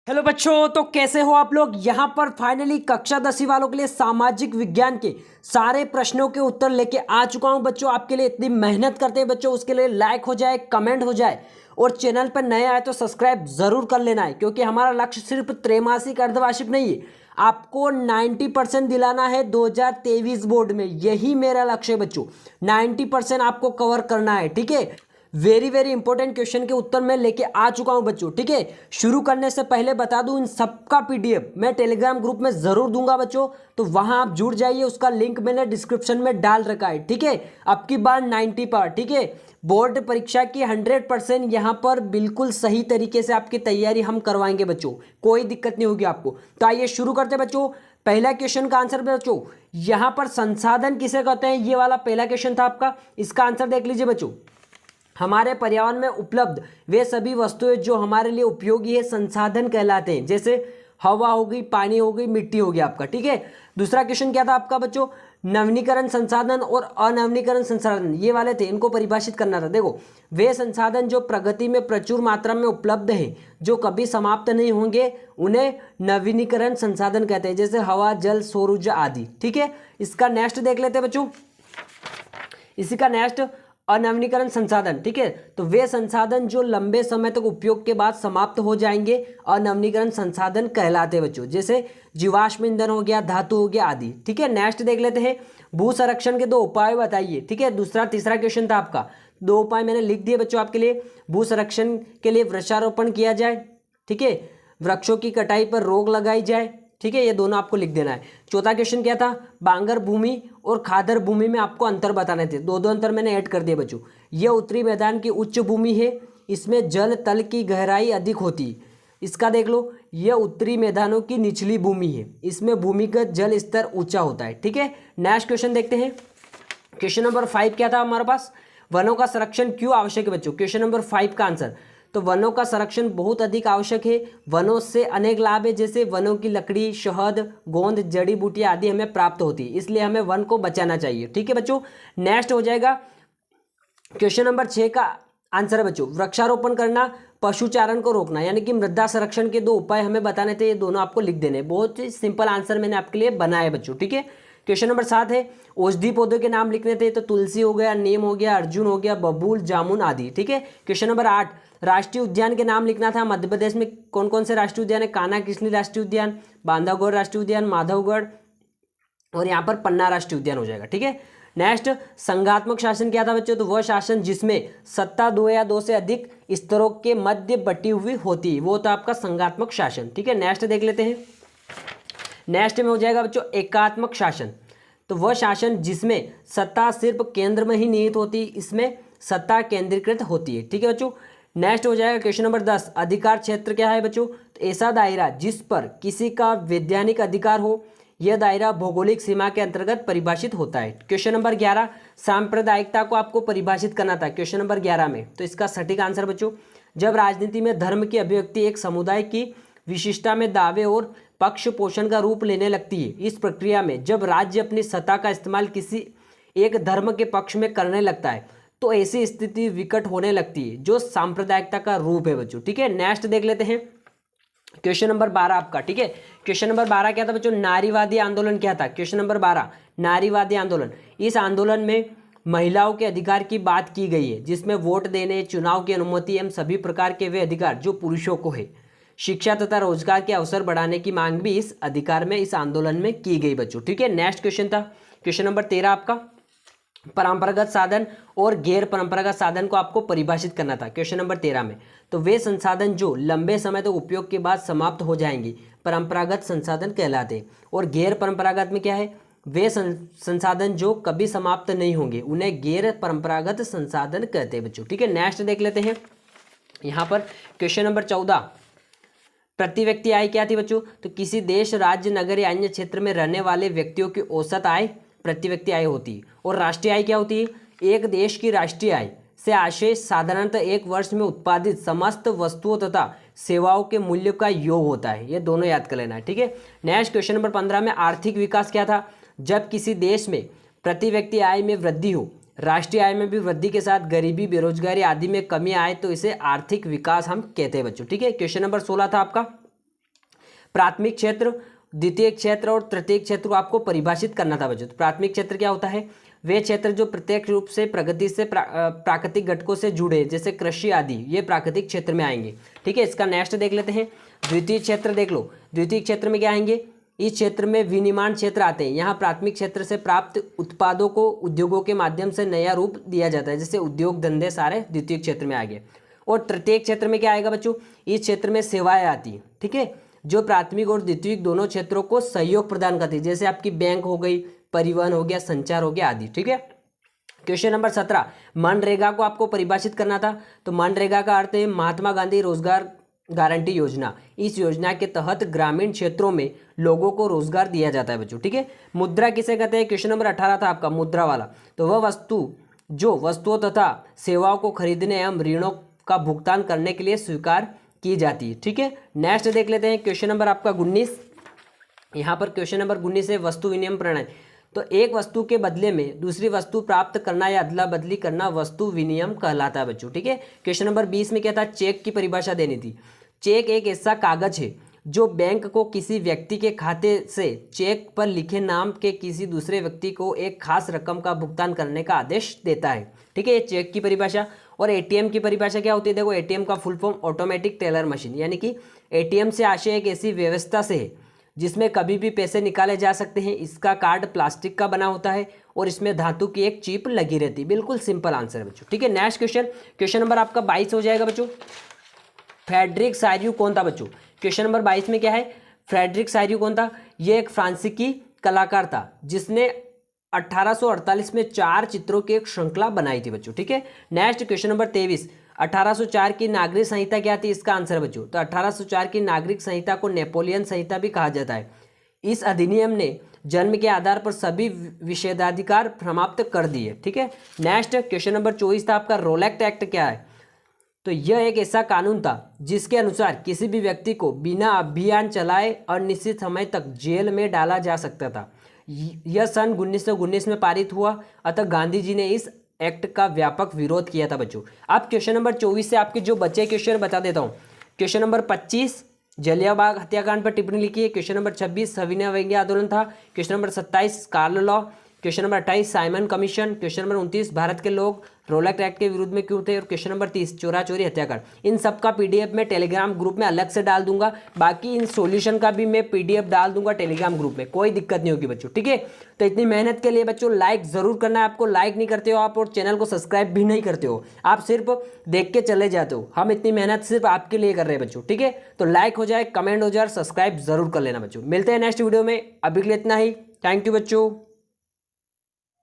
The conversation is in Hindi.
हेलो बच्चों, तो कैसे हो आप लोग। यहाँ पर फाइनली कक्षा 10वीं वालों के लिए सामाजिक विज्ञान के सारे प्रश्नों के उत्तर लेके आ चुका हूँ बच्चों। आपके लिए इतनी मेहनत करते हैं बच्चों, उसके लिए लाइक हो जाए, कमेंट हो जाए और चैनल पर नए आए तो सब्सक्राइब जरूर कर लेना है, क्योंकि हमारा लक्ष्य सिर्फ त्रैमासिक अर्धवार्षिक नहीं है, आपको 90% दिलाना है 2023 बोर्ड में। यही मेरा लक्ष्य है बच्चों, 90% आपको कवर करना है। ठीक है, वेरी वेरी इंपॉर्टेंट क्वेश्चन के उत्तर मैं लेके आ चुका हूं बच्चों। ठीक है, शुरू करने से पहले बता दूं, इन सबका पीडीएफ मैं टेलीग्राम ग्रुप में जरूर दूंगा बच्चों, तो वहां आप जुड़ जाइए। उसका लिंक मैंने डिस्क्रिप्शन में डाल रखा है। ठीक है, अब की बार 90 पर, ठीक है, बोर्ड परीक्षा की 100% यहां पर बिल्कुल सही तरीके से आपकी तैयारी हम करवाएंगे बच्चों, कोई दिक्कत नहीं होगी आपको। तो आइए शुरू करते हैं बच्चों। पहला क्वेश्चन का आंसर बच्चों, यहां पर संसाधन किसे कहते हैं, ये वाला पहला क्वेश्चन था आपका। इसका आंसर देख लीजिए बच्चों, हमारे पर्यावरण में उपलब्ध वे सभी वस्तुएं जो हमारे लिए उपयोगी है संसाधन कहलाते हैं। जैसे हवा हो गई, पानी हो गई, मिट्टी हो गई आपका। ठीक है, दूसरा क्वेश्चन क्या था आपका बच्चों, नवीनीकरण संसाधन और अनवीनीकरण संसाधन, ये वाले थे, इनको परिभाषित करना था। देखो, वे संसाधन जो प्रगति में प्रचुर मात्रा में उपलब्ध हैं, जो कभी समाप्त नहीं होंगे, उन्हें नवीनीकरण संसाधन कहते हैं, जैसे हवा, जल, सौर ऊर्जा आदि। ठीक है, इसका नेक्स्ट देख लेते हैं बच्चों। इसी का नेक्स्ट अनवीनीकरण संसाधन। ठीक है, तो वे संसाधन जो लंबे समय तक उपयोग के बाद समाप्त हो जाएंगे, अनवीनीकरण संसाधन कहलाते हैं बच्चों, जैसे जीवाश्म ईंधन हो गया, धातु हो गया आदि। ठीक है, नेक्स्ट देख लेते हैं, भू संरक्षण के 2 उपाय बताइए। ठीक है, दूसरा तीसरा क्वेश्चन था आपका, 2 उपाय मैंने लिख दिए बच्चों आपके लिए। भू संरक्षण के लिए वृक्षारोपण किया जाए, ठीक है, वृक्षों की कटाई पर रोक लगाई जाए। ठीक है, ये दोनों आपको लिख देना है। चौथा क्वेश्चन क्या था, बांगर भूमि और खादर भूमि में आपको अंतर बताने थे। दो अंतर मैंने ऐड कर दिए बच्चों। ये उत्तरी मैदान की उच्च भूमि है, इसमें जल तल की गहराई अधिक होती है। इसका देख लो, यह उत्तरी मैदानों की निचली भूमि है, इसमें भूमिगत जल स्तर ऊंचा होता है। ठीक है, नेक्स्ट क्वेश्चन देखते हैं। क्वेश्चन नंबर 5 क्या था हमारे पास, वनों का संरक्षण क्यों आवश्यक है बच्चों। क्वेश्चन नंबर 5 का आंसर, तो वनों का संरक्षण बहुत अधिक आवश्यक है। वनों से अनेक लाभ है, जैसे वनों की लकड़ी, शहद, गोंद, जड़ी बूटियां आदि हमें प्राप्त होती है, इसलिए हमें वन को बचाना चाहिए। ठीक है बच्चों, नेक्स्ट हो जाएगा क्वेश्चन नंबर 6 का आंसर है बच्चों, वृक्षारोपण करना, पशुचारण को रोकना, यानी कि मृदा संरक्षण के 2 उपाय हमें बताने थे, ये दोनों आपको लिख देने। बहुत ही सिंपल आंसर मैंने आपके लिए बनाया बच्चों। ठीक है, क्वेश्चन नंबर 7 है, औषधि पौधों के नाम लिखने थे, तो तुलसी हो गया, नीम हो गया, अर्जुन हो गया, बबूल, जामुन आदि। ठीक है, क्वेश्चन नंबर 8, राष्ट्रीय उद्यान के नाम लिखना था। मध्य प्रदेश में कौन कौन से राष्ट्रीय उद्यान है, कान्हा किसली राष्ट्रीय उद्यान, बांधवगढ़ राष्ट्रीय उद्यान, माधवगढ़ और यहाँ पर पन्ना राष्ट्रीय उद्यान हो जाएगा। ठीक है, नेक्स्ट संघात्मक शासन क्या था बच्चों, तो वह शासन जिसमें सत्ता 2 या 2 से अधिक स्तरों के मध्य बटी हुई होती है, वो तो आपका संघात्मक शासन। ठीक है, नेक्स्ट देख लेते हैं। नेक्स्ट में हो जाएगा बच्चों एकात्मक शासन, तो वह शासन जिसमें सत्ता सिर्फ केंद्र में ही निहित होती, इसमें सत्ता केंद्रीकृत होती है। ठीक है बच्चों, नेक्स्ट हो जाएगा क्वेश्चन नंबर 10, अधिकार क्षेत्र क्या है बच्चों, तो ऐसा दायरा जिस पर किसी का वैधानिक अधिकार हो, यह दायरा भौगोलिक सीमा के अंतर्गत परिभाषित होता है। क्वेश्चन नंबर 11, सांप्रदायिकता को आपको परिभाषित करना था क्वेश्चन नंबर 11 में, तो इसका सटीक आंसर बच्चों, जब राजनीति में धर्म की अभिव्यक्ति एक समुदाय की विशिष्टता में दावे और पक्ष पोषण का रूप लेने लगती है, इस प्रक्रिया में जब राज्य अपनी सत्ता का इस्तेमाल किसी एक धर्म के पक्ष में करने लगता है, तो ऐसी स्थिति विकट होने लगती है, जो सांप्रदायिकता का रूप है बच्चों। ठीक है, नेक्स्ट देख लेते हैं क्वेश्चन नंबर 12 आपका। ठीक है, क्वेश्चन नंबर 12 क्या था बच्चों, नारीवादी आंदोलन क्या था। क्वेश्चन नंबर 12, नारीवादी आंदोलन, इस आंदोलन में महिलाओं के अधिकार की बात की गई है, जिसमें वोट देने, चुनाव की अनुमति एवं सभी प्रकार के वे अधिकार जो पुरुषों को है, शिक्षा तथा रोजगार के अवसर बढ़ाने की मांग भी इस अधिकार में, इस आंदोलन में की गई बच्चों। ठीक है, नेक्स्ट क्वेश्चन था क्वेश्चन नंबर 13 आपका, परंपरागत साधन और गैर परंपरागत साधन को आपको परिभाषित करना था क्वेश्चन नंबर 13 में, तो वे संसाधन जो लंबे समय तक उपयोग के बाद समाप्त हो जाएंगे परंपरागत संसाधन कहलाते हैं, और गैर परंपरागत में क्या है, वे संसाधन जो कभी समाप्त नहीं होंगे, उन्हें गैर परंपरागत संसाधन कहते हैं बच्चों। ठीक है, नेक्स्ट देख लेते हैं यहाँ पर क्वेश्चन नंबर 14, प्रति व्यक्ति आय क्या थी बच्चों, तो किसी देश, राज्य, नगर या अन्य क्षेत्र में रहने वाले व्यक्तियों की औसत आय प्रति व्यक्ति आय होती है। और राष्ट्रीय आय क्या होती है, एक देश की राष्ट्रीय आय से आशय साधारणतः एक वर्ष में उत्पादित समस्त वस्तुओं तथा सेवाओं के मूल्य का योग होता है। ये दोनों याद कर लेना है। ठीक है, नेक्स्ट क्वेश्चन नंबर 15 में आर्थिक विकास क्या था, जब किसी देश में प्रति व्यक्ति आय में वृद्धि हो, राष्ट्रीय आय में भी वृद्धि के साथ गरीबी, बेरोजगारी आदि में कमी आए, तो इसे आर्थिक विकास हम कहते हैं बच्चों। ठीक है, क्वेश्चन नंबर 16 था आपका, प्राथमिक क्षेत्र, द्वितीय क्षेत्र और तृतीय क्षेत्र को आपको परिभाषित करना था बच्चों। तो प्राथमिक क्षेत्र क्या होता है? वे क्षेत्र जो प्रत्यक्ष रूप से प्रगति से प्राकृतिक घटकों से जुड़े, जैसे कृषि आदि, ये प्राकृतिक क्षेत्र में आएंगे। ठीक है, इसका नेक्स्ट देख लेते हैं। द्वितीय क्षेत्र देख लो, द्वितीय क्षेत्र में क्या आएंगे? इस क्षेत्र में विनिर्माण क्षेत्र आते हैं। यहाँ प्राथमिक क्षेत्र से प्राप्त उत्पादों को उद्योगों के माध्यम से नया रूप दिया जाता है, जैसे उद्योग धंधे सारे द्वितीय क्षेत्र में आ गए। और तृतीय क्षेत्र में क्या आएगा बच्चों? इस क्षेत्र में सेवाएं आती हैं। ठीक है, जो प्राथमिक और द्वितीय दोनों क्षेत्रों को सहयोग प्रदान करती है, जैसे आपकी बैंक हो गई, परिवहन हो गया, संचार हो गया आदि। ठीक है, क्वेश्चन नंबर 17, मनरेगा को आपको परिभाषित करना था। तो मनरेगा का अर्थ है महात्मा गांधी रोजगार गारंटी योजना। इस योजना के तहत ग्रामीण क्षेत्रों में लोगों को रोजगार दिया जाता है बच्चों। ठीक है, मुद्रा किसे कहते हैं? क्वेश्चन नंबर 18 था आपका मुद्रा वाला। तो वह वस्तु जो वस्तुओं तथा सेवाओं को खरीदने एवं ऋणों का भुगतान करने के लिए स्वीकार की जाती है। ठीक है, नेक्स्ट देख लेते हैं क्वेश्चन नंबर आपका 19। यहाँ पर क्वेश्चन नंबर 19 है वस्तु विनिमय प्रणाली। तो एक वस्तु के बदले में दूसरी वस्तु प्राप्त करना या अदला बदली करना वस्तु विनिमय कहलाता है बच्चों। ठीक है, क्वेश्चन नंबर 20 में क्या था? चेक की परिभाषा देनी थी। चेक एक ऐसा कागज है जो बैंक को किसी व्यक्ति के खाते से चेक पर लिखे नाम के किसी दूसरे व्यक्ति को एक खास रकम का भुगतान करने का आदेश देता है। ठीक है, ये चेक की परिभाषा। और एटीएम की परिभाषा क्या होती है? देखो, एटीएम का full form automatic teller machine, यानी कि एटीएम से आशय एक ऐसी व्यवस्था से है जिसमें कभी भी पैसे निकाले जा सकते हैं। इसका कार्ड प्लास्टिक का बना होता है और इसमें धातु की एक चिप लगी रहती है। बिल्कुल सिंपल आंसर है बच्चों। ठीक है, नेक्स्ट क्वेश्चन, क्वेश्चन नंबर आपका 22 हो जाएगा बच्चों। फ्रेडरिक सायरू कौन था बच्चों? क्वेश्चन नंबर 22 में क्या है? फ्रेडरिक सायरू कौन था? ये एक फ्रांसीसी कलाकार था जिसने 1848 में 4 चित्रों की एक श्रृंखला बनाई थी बच्चों। ठीक है, नेक्स्ट क्वेश्चन नंबर 23, 1804 की नागरिक संहिता क्या थी? इसका आंसर बच्चों, तो 1804 की नागरिक संहिता को नेपोलियन संहिता भी कहा जाता है। इस अधिनियम ने जन्म के आधार पर सभी विशेषाधिकार समाप्त कर दिए। ठीक है, नेक्स्ट क्वेश्चन नंबर 24 था आपका रोलेक्ट एक्ट क्या है? तो यह एक ऐसा कानून था जिसके अनुसार किसी भी व्यक्ति को बिना अभियान चलाए अनिश्चित समय तक जेल में डाला जा सकता था। यह सन 1919 में पारित हुआ, अतः गांधी जी ने इस एक्ट का व्यापक विरोध किया था बच्चों। अब क्वेश्चन नंबर 24 से आपके जो बचे क्वेश्चन बता देता हूँ। क्वेश्चन नंबर 25 जलियांवाला हत्याकांड पर टिप्पणी लिखी है। क्वेश्चन नंबर 26 सविनय अवज्ञा आंदोलन था। क्वेश्चन नंबर 27 कार्ल लॉ। Question number 28 Simon Commission. Question number 29 Bharat के लोग रोलेक्ट एक्ट के विरुद्ध में क्यों थे। और क्वेश्चन नंबर 30 चोरा चोरी हत्याकांड। इन सब का पीडीएफ में टेलीग्राम ग्रुप में अलग से डाल दूंगा। बाकी इन सॉल्यूशन का भी मैं पीडीएफ डाल दूंगा टेलीग्राम ग्रुप में, कोई दिक्कत नहीं होगी बच्चों। ठीक है, तो इतनी मेहनत के लिए बच्चों लाइक जरूर करना है आपको। लाइक नहीं करते हो आप और चैनल को सब्सक्राइब भी नहीं करते हो, आप सिर्फ देख के चले जाते हो। हम इतनी मेहनत सिर्फ आपके लिए कर रहे हैं बच्चों। ठीक है, तो लाइक हो जाए, कमेंट हो जाए, सब्सक्राइब जरूर कर लेना बच्चों। मिलते हैं नेक्स्ट वीडियो में, अभी के लिए इतना ही। थैंक यू बच्चों।